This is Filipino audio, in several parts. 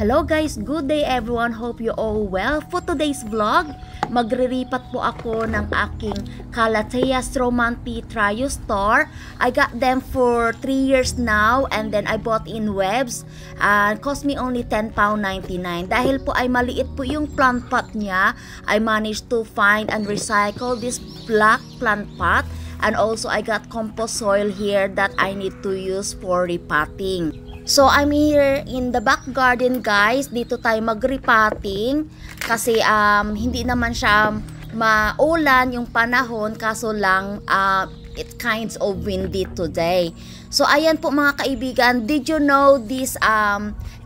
Hello guys, good day everyone. Hope you all well. For today's vlog, magriripat po ako ng aking Calathea Stromanthi Trio Star. I got them for 3 years now and then I bought in webs. Cost me only £10.99. Dahil po ay maliit po yung plant pot niya, I managed to find and recycle this black plant pot. And also I got compost soil here that I need to use for repotting. So I'm here in the back garden guys. Dito tayo mag-repotting kasi hindi naman siya maulan yung panahon, kaso lang it kinds of windy today. So ayan po mga kaibigan, did you know this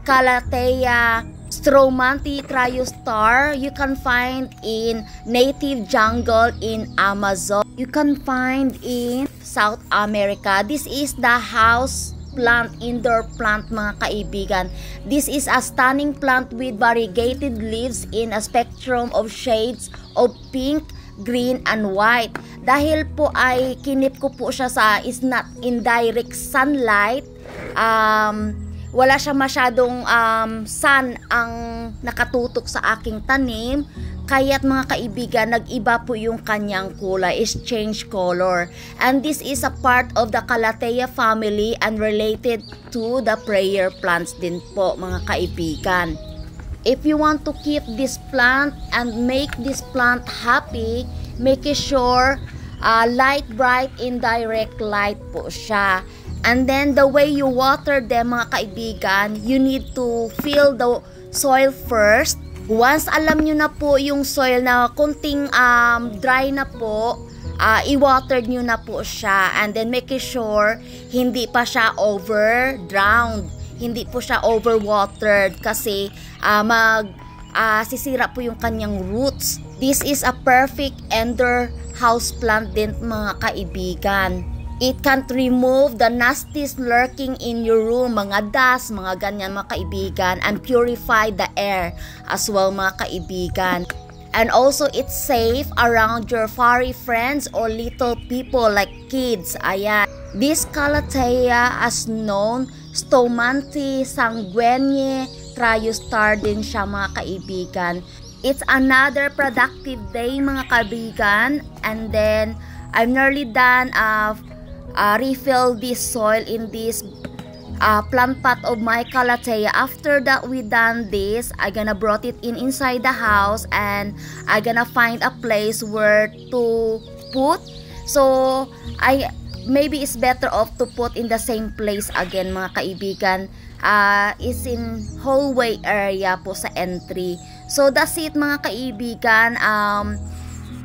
Calathea Stromanthi Trio Star you can find in native jungle in Amazon. You can find in South America. This is the house plant, indoor plant mga kaibigan. This is a stunning plant with variegated leaves in a spectrum of shades of pink, green, and white. Dahil po ay kinip ko po siya sa is not in direct sunlight, wala siya masyadong sun ang nakatutok sa aking tanim. Kaya't mga kaibigan, nag-iba po yung kanyang kulay, is change color. And this is a part of the Calathea family and related to the prayer plants din po mga kaibigan. If you want to keep this plant and make this plant happy, make sure light bright indirect light po siya. And then the way you water them mga kaibigan, you need to fill the soil first. Once alam nyo na po yung soil na kunting dry na po, i-water nyo na po siya. And then make sure hindi pa siya over-drowned. Hindi po siya over-watered kasi sisira po yung kanyang roots. This is a perfect indoor house plant din mga kaibigan. It can't remove the nasties lurking in your room, mga dust, mga ganyan mga kaibigan, and purify the air as well mga kaibigan. And also it's safe around your furry friends or little people like kids. Ayan. This Calathea as known, Stromanthi sanguinea Trio Star din siya mga kaibigan. It's another productive day mga kaibigan, and then I'm nearly done refill this soil in this plant pot of my Calathea. After that we done this, I gonna brought it inside the house and I gonna find a place where to put. So maybe it's better off to put in the same place again mga kaibigan. Is in hallway area po sa entry. So that's it mga kaibigan.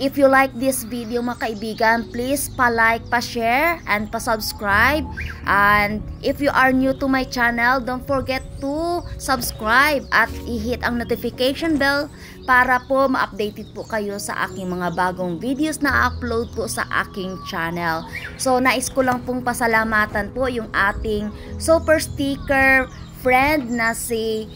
If you like this video mga kaibigan, please pa-like, pa-share, and pa-subscribe. And if you are new to my channel, don't forget to subscribe at i-hit ang notification bell para po ma-updated po kayo sa aking mga bagong videos na upload po sa aking channel. So nais ko lang pong pasalamatan po yung ating super sticker friend na si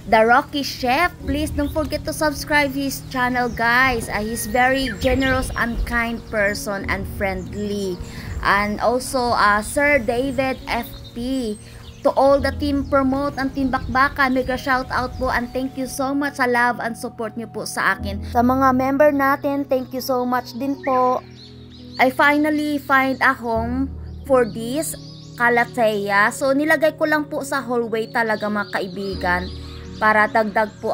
The Rocky Chef. Please don't forget to subscribe his channel guys. He's very generous and kind person and friendly. And also Sir David FP. To all the team Promote and team Bakbakan, mega shout out po and thank you so much sa love and support nyo po sa akin. Sa mga member natin, thank you so much din po. I finally find a home for this Calathea. So nilagay ko lang po sa hallway talaga mga kaibigan, para dagdag po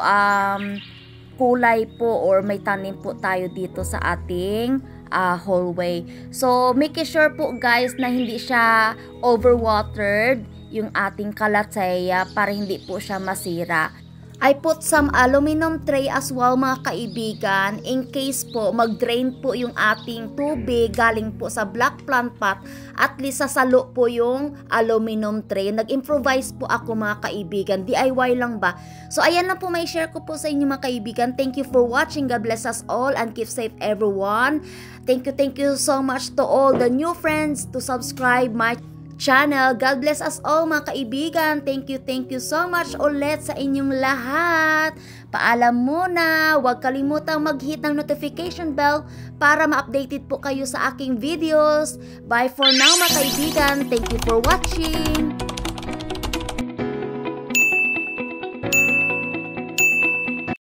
kulay po or may tanim po tayo dito sa ating hallway. So make sure po guys na hindi siya overwatered yung ating Calathea para hindi po siya masira. I put some aluminum tray as well mga kaibigan in case po mag-drain po yung ating tubig galing po sa black plant pot, at least sasalo po yung aluminum tray. Nag-improvise po ako mga kaibigan, DIY lang ba. So ayan lang po may share ko po sa inyo mga kaibigan. Thank you for watching. God bless us all and keep safe everyone. Thank you so much to all the new friends to subscribe my channel. God bless us all mga kaibigan. Thank you so much ulit sa inyong lahat. Paalam muna, huwag kalimutang mag-hit ng notification bell para ma-updated po kayo sa aking videos. Bye for now mga kaibigan. Thank you for watching.